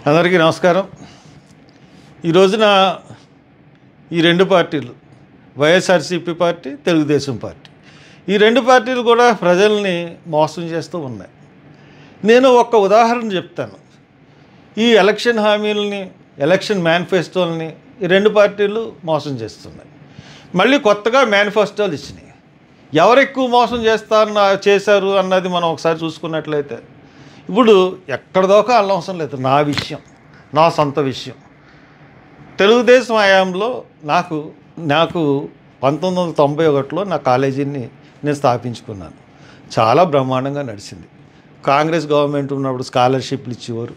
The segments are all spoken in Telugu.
అందరికీ నమస్కారం. ఈ రోజున ఈ రెండు పార్టీలు, వైఎస్ఆర్సీపీ పార్టీ, తెలుగుదేశం పార్టీ, ఈ రెండు పార్టీలు కూడా ప్రజల్ని మోసం చేస్తూ ఉన్నాయి. నేను ఒక్క ఉదాహరణ చెప్తాను. ఈ ఎలక్షన్ హామీలని, ఎలక్షన్ మేనిఫెస్టోలని ఈ రెండు పార్టీలు మోసం చేస్తున్నాయి. మళ్ళీ కొత్తగా మేనిఫెస్టోలు ఇచ్చినాయి. ఎవరు ఎక్కువ మోసం చేశారు అన్నది మనం ఒకసారి చూసుకున్నట్లయితే, ఇప్పుడు ఎక్కడిదోక అనవసరం లేదు. నా విషయం, నా సొంత విషయం. తెలుగుదేశం హయాంలో నాకు 1991లో నా కాలేజీని నేను స్థాపించుకున్నాను. చాలా బ్రహ్మాండంగా నడిచింది. కాంగ్రెస్ గవర్నమెంట్ ఉన్నప్పుడు స్కాలర్షిప్లు ఇచ్చేవారు.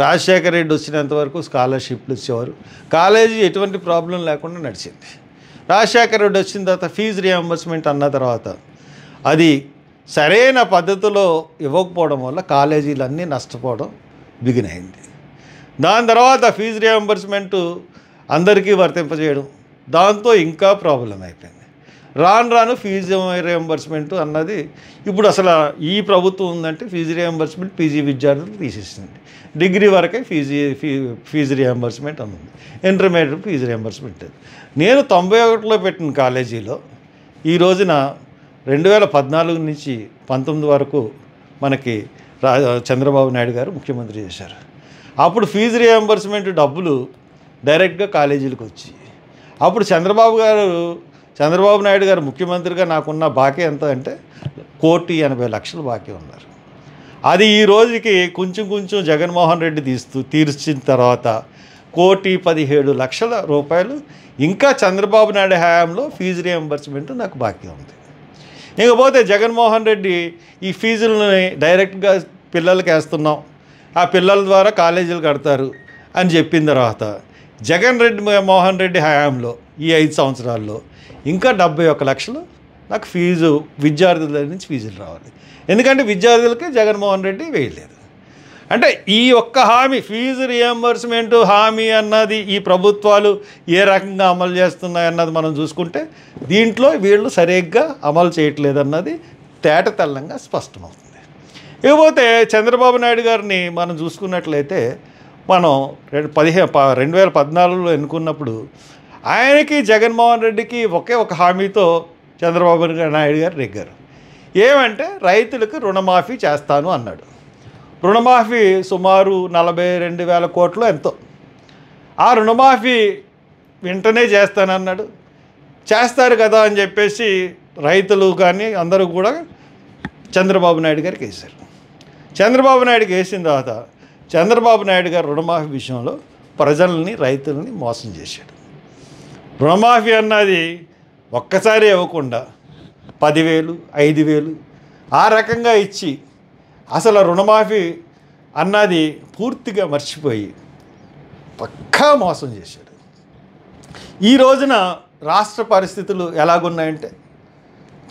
రాజశేఖర రెడ్డి వచ్చినంత వరకు స్కాలర్షిప్లు ఇచ్చేవారు. కాలేజీ ఎటువంటి ప్రాబ్లం లేకుండా నడిచింది. రాజశేఖర రెడ్డి వచ్చిన తర్వాత ఫీజు రియంబర్స్మెంట్ అన్న తర్వాత అది సరైన పద్ధతిలో ఇవ్వకపోవడం వల్ల కాలేజీలన్నీ నష్టపోవడం బిగినైంది. దాని తర్వాత ఫీజు రియంబర్స్మెంటు అందరికీ వర్తింపజేయడం, దాంతో ఇంకా ప్రాబ్లం అయిపోయింది. రాను ఫీజు రియంబర్స్మెంట్ అన్నది ఇప్పుడు అసలు ఈ ప్రభుత్వం ఉందంటే ఫీజు రియంబర్స్మెంట్ పీజీ విద్యార్థులు తీసేసింది. డిగ్రీ వరకే ఫీజు రియంబర్స్మెంట్ అన్నది. Intermediate fees reimbursement. నేను 91లో పెట్టిన కాలేజీలో ఈ రోజున 2014 నుంచి 19 వరకు మనకి చంద్రబాబు నాయుడు గారు ముఖ్యమంత్రి చేశారు. అప్పుడు ఫీజు రియంబర్స్మెంట్ డబ్బులు డైరెక్ట్గా కాలేజీలకు వచ్చి, అప్పుడు చంద్రబాబు నాయుడు గారు ముఖ్యమంత్రిగా నాకున్న బాకీ ఎంత అంటే 1,80,00,000 బాకీ ఉన్నారు. అది ఈ రోజుకి కొంచెం జగన్మోహన్ రెడ్డి తీర్చిన తర్వాత 1,17,00,000 రూపాయలు ఇంకా చంద్రబాబు నాయుడు హయాంలో ఫీజు రియంబర్స్మెంట్ నాకు బాకీ ఉంది. ఇకపోతే జగన్మోహన్ రెడ్డి ఈ ఫీజులని డైరెక్ట్గా పిల్లలకి వేస్తున్నాం, ఆ పిల్లల ద్వారా కాలేజీలు కడతారు అని చెప్పిన తర్వాత మోహన్ రెడ్డి హయాంలో ఈ 5 సంవత్సరాల్లో ఇంకా 71,00,000 నాకు విద్యార్థుల నుంచి ఫీజులు రావాలి. ఎందుకంటే విద్యార్థులకి జగన్మోహన్ రెడ్డి వేయలేదు. అంటే ఈ ఒక్క హామీ, ఫీజు రియంబర్స్మెంట్ హామీ అన్నది ఈ ప్రభుత్వాలు ఏ రకంగా అమలు చేస్తున్నాయన్నది మనం చూసుకుంటే దీంట్లో వీళ్ళు సరిగ్గా అమలు చేయట్లేదన్నది తేటతెల్లంగా స్పష్టమవుతుంది. ఇకపోతే చంద్రబాబు నాయుడు గారిని మనం చూసుకున్నట్లయితే, మనం 2014లో ఎన్నుకున్నప్పుడు ఆయనకి జగన్మోహన్ రెడ్డికి ఒక హామీతో చంద్రబాబు నాయుడు గారు నెగ్గారు. ఏమంటే రైతులకు రుణమాఫీ చేస్తాను అన్నాడు. రుణమాఫీ సుమారు 42,000 కోట్లు ఎంతో. ఆ రుణమాఫీ వెంటనే చేస్తానన్నాడు. చేస్తారు కదా అని చెప్పేసి రైతులు కానీ అందరూ కూడా చంద్రబాబు నాయుడు గారికి వేశారు. చంద్రబాబు నాయుడుకి వేసిన తర్వాత చంద్రబాబు నాయుడు గారు రుణమాఫీ విషయంలో ప్రజల్ని, రైతులని మోసం చేశాడు. రుణమాఫీ అన్నది ఒక్కసారి ఇవ్వకుండా 10,000, 5,000 ఆ రకంగా ఇచ్చి అసలు రుణమాఫీ అన్నది పూర్తిగా మర్చిపోయి పక్కా మోసం చేశాడు. ఈ రోజున రాష్ట్ర పరిస్థితులు ఎలాగున్నాయంటే,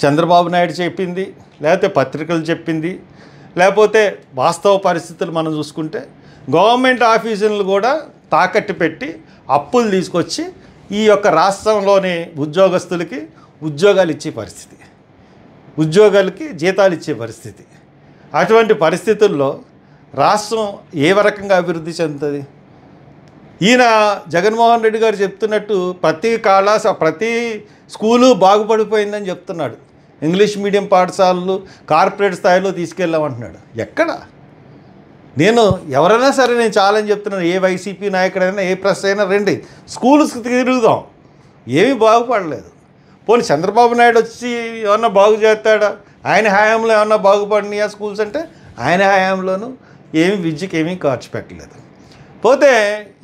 చంద్రబాబు నాయుడు చెప్పింది, లేకపోతే పత్రికలు చెప్పింది, లేకపోతే వాస్తవ పరిస్థితులు మనం చూసుకుంటే గవర్నమెంట్ ఆఫీసులను కూడా తాకట్టు పెట్టి అప్పులు తీసుకొచ్చి ఈ యొక్క రాష్ట్రంలోని ఉద్యోగస్తులకి ఉద్యోగాలు ఇచ్చే పరిస్థితి, ఉద్యోగాలకి జీతాలు ఇచ్చే పరిస్థితి. అటువంటి పరిస్థితుల్లో రాష్ట్రం ఏ రకంగా అభివృద్ధి చెందుతుంది? ఈయన జగన్మోహన్ రెడ్డి గారు చెప్తున్నట్టు ప్రతి స్కూలు బాగుపడిపోయిందని చెప్తున్నాడు. ఇంగ్లీష్ మీడియం పాఠశాలలు కార్పొరేట్ స్థాయిలో తీసుకెళ్ళామంటున్నాడు. ఎక్కడ? ఎవరైనా సరే నేను చాలని చెప్తున్నాను. ఏ వైసీపీ నాయకుడైనా, ఏ ప్రెస్ అయినా రండి, స్కూల్స్కి తిరుగుదాం. ఏమీ బాగుపడలేదు. పోనీ చంద్రబాబు నాయుడు వచ్చి ఏమన్నా బాగు చేస్తాడా? ఆయన హయాంలో ఏమన్నా బాగుపడినాయా స్కూల్స్ అంటే? ఆయన హయాంలోనూ విద్యకి ఏమీ ఖర్చు పెట్టలేదు. పోతే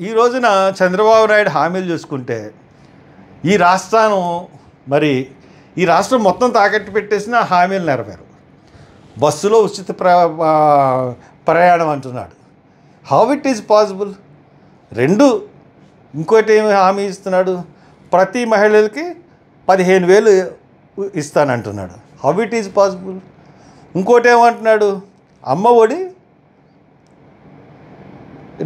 ఈ రోజున చంద్రబాబు నాయుడు హామీలు చూసుకుంటే ఈ రాష్ట్రం మొత్తం తాకట్టు పెట్టేసిన హామీలు నెరవేరు. బస్సులో ఉచిత ప్రయాణం అంటున్నాడు. How it is possible? ఇంకోటి ఏమి హామీ ఇస్తున్నాడు? ప్రతి మహిళలకి 15,000 ఇస్తానంటున్నాడు. How it is possible? ఇంకోటి ఏమంటున్నాడు? అమ్మ ఒడి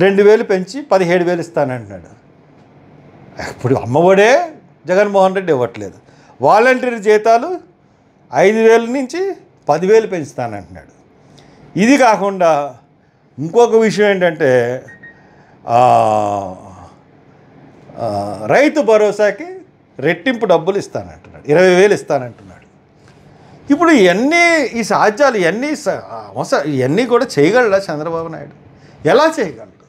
2,000 పెంచి 17,000 ఇస్తానంటున్నాడు. ఇప్పుడు అమ్మ ఒడే జగన్మోహన్ రెడ్డి ఇవ్వట్లేదు. వాలంటీర్ జీతాలు 5,000 నుంచి 10,000 పెంచుతానంటున్నాడు. ఇది కాకుండా ఇంకొక విషయం ఏంటంటే, ఆ, రైతు భరోసాకి రెట్టింపు డబ్బులు ఇస్తానంటున్నాడు, 20,000 ఇస్తానంటున్నాడు. ఇప్పుడు ఇవన్నీ ఈ సాధ్యాలు ఇవన్నీ కూడా చేయగలడా చంద్రబాబు నాయుడు? ఎలా చేయగలడు?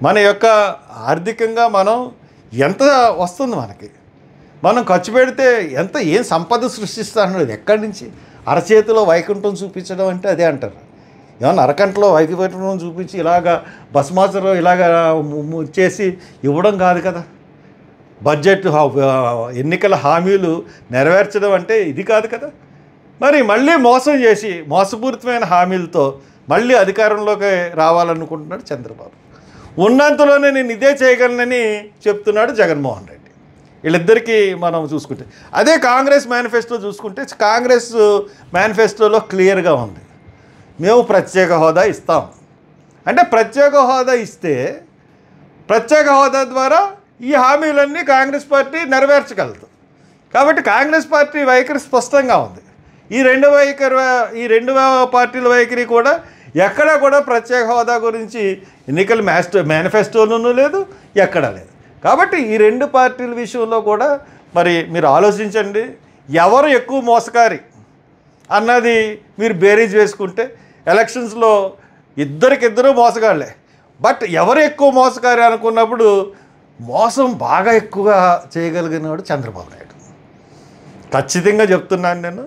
మన యొక్క ఆర్థికంగా మనం ఎంత వస్తుంది మనకి, మనం ఖర్చు పెడితే ఏం సంపద సృష్టిస్తానన్నది ఎక్కడి నుంచి? అరచేతిలో వైకుంఠం చూపించడం అంటే అదే అంటారు. ఏమన్నా అరకంటలో వైకుంఠం చూపించి ఇలాగా భస్మాసురం ఇలాగా చేసి ఇవ్వడం కాదు కదా. బడ్జెట్ ఎన్నికల హామీలు నెరవేర్చడం అంటే ఇది కాదు కదా. మరి మళ్ళీ మోసం చేసి మోసపూరితమైన హామీలతో మళ్ళీ అధికారంలోకి రావాలనుకుంటున్నాడు చంద్రబాబు. ఉన్నంతలోనే నేను ఇదే చేయగలనని చెప్తున్నాడు జగన్మోహన్ రెడ్డి. వీళ్ళిద్దరికీ మనం చూసుకుంటే అదే కాంగ్రెస్ మేనిఫెస్టో చూసుకుంటే కాంగ్రెస్ మేనిఫెస్టోలో క్లియర్గా ఉంది, మేము ప్రత్యేక హోదా ఇస్తాం అంటే ప్రత్యేక హోదా ఇస్తే ప్రత్యేక హోదా ద్వారా ఈ హామీలన్నీ కాంగ్రెస్ పార్టీ నెరవేర్చగలదు. కాబట్టి కాంగ్రెస్ పార్టీ వైఖరి స్పష్టంగా ఉంది. ఈ రెండు పార్టీల వైఖరి కూడా ఎక్కడా కూడా ప్రత్యేక హోదా గురించి ఎన్నికల మేనిఫెస్టోలోనూ లేదు, ఎక్కడా లేదు. కాబట్టి ఈ రెండు పార్టీల విషయంలో కూడా మరి మీరు ఆలోచించండి, ఎవరు ఎక్కువ మోసకారి అన్నది మీరు బేరీజ్ వేసుకుంటే ఎలక్షన్స్లో ఇద్దరికిద్దరూ మోసగాళ్లే. బట్ ఎవరు ఎక్కువ మోసకారి అనుకున్నప్పుడు మోసం బాగా ఎక్కువగా చేయగలిగినవాడు చంద్రబాబు నాయుడు. ఖచ్చితంగా చెప్తున్నాను నేను.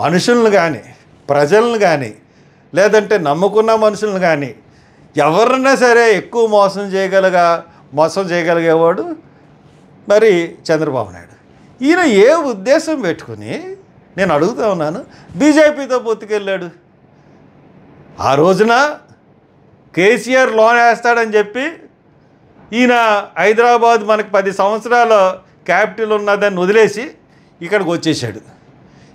మనుషులను కానీ ప్రజలను కానీ లేదంటే నమ్ముకున్న మనుషులను కానీ ఎవరన్నా సరే ఎక్కువ మోసం చేయగలిగేవాడు మరి చంద్రబాబు నాయుడు. ఈయన ఏ ఉద్దేశం పెట్టుకుని నేను అడుగుతూ ఉన్నాను బీజేపీతో పొత్తుకెళ్ళాడు? ఆ రోజున కేసీఆర్ లోన్ వేస్తాడని చెప్పి ఈయన హైదరాబాద్ మనకు 10 సంవత్సరాల క్యాపిటల్ ఉన్నదాన్ని వదిలేసి ఇక్కడికి వచ్చేసాడు.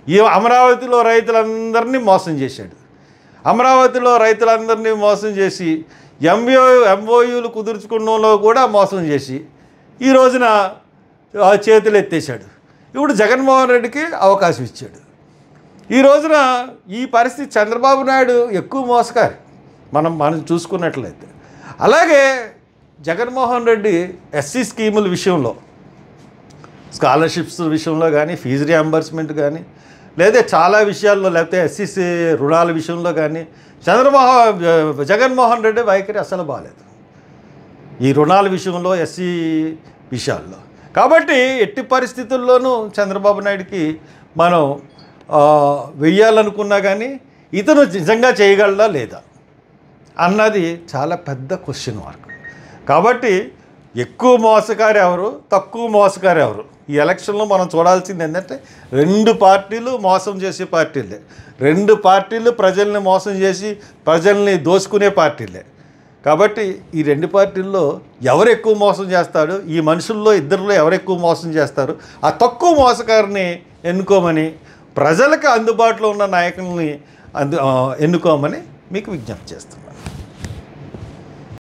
ఈ అమరావతిలో రైతులందరినీ మోసం చేశాడు. అమరావతిలో రైతులందరినీ మోసం చేసి ఎంఓయూలు కుదుర్చుకున్నలో కూడా మోసం చేసి ఈ రోజున చేతులు ఎత్తేసాడు. ఇప్పుడు జగన్మోహన్ రెడ్డికి అవకాశం ఇచ్చాడు. ఈ రోజున ఈ పరిస్థితి చంద్రబాబు నాయుడు ఎక్కువ మోసకారి మనం చూసుకున్నట్లయితే. అలాగే జగన్మోహన్ రెడ్డి ఎస్సీ స్కీముల విషయంలో, స్కాలర్షిప్స్ విషయంలో కానీ, ఫీజు రియంబర్స్మెంట్ కానీ, లేదా చాలా విషయాల్లో, లేకపోతే ఎస్సీ రుణాల విషయంలో కానీ జగన్మోహన్ రెడ్డి వైఖరి అసలు బాగాలేదు ఈ రుణాల విషయంలో, ఎస్సీ విషయాల్లో. కాబట్టి ఎట్టి పరిస్థితుల్లోనూ చంద్రబాబు నాయుడికి మనం వెయ్యాలనుకున్నా కానీ ఇతను నిజంగా చేయగలడా లేదా అన్నది చాలా పెద్ద క్వశ్చన్ మార్క్. కాబట్టి ఎక్కువ మోసకారు ఎవరు, తక్కువ మోసకారు ఎవరు ఈ ఎలక్షన్లో మనం చూడాల్సింది ఏంటంటే రెండు పార్టీలు మోసం చేసే పార్టీలే, రెండు పార్టీలు ప్రజల్ని మోసం చేసి ప్రజల్ని దోచుకునే పార్టీలే. కాబట్టి ఈ రెండు పార్టీల్లో ఎవరు ఎక్కువ మోసం చేస్తాడు, ఈ మనుషుల్లో ఇద్దరిలో ఎవరు ఎక్కువ మోసం చేస్తారు, ఆ తక్కువ మోసకారిని ఎన్నుకోమని, ప్రజలకు అందుబాటులో ఉన్న నాయకుల్ని ఎన్నుకోమని మీకు విజ్ఞప్తి చేస్తాను.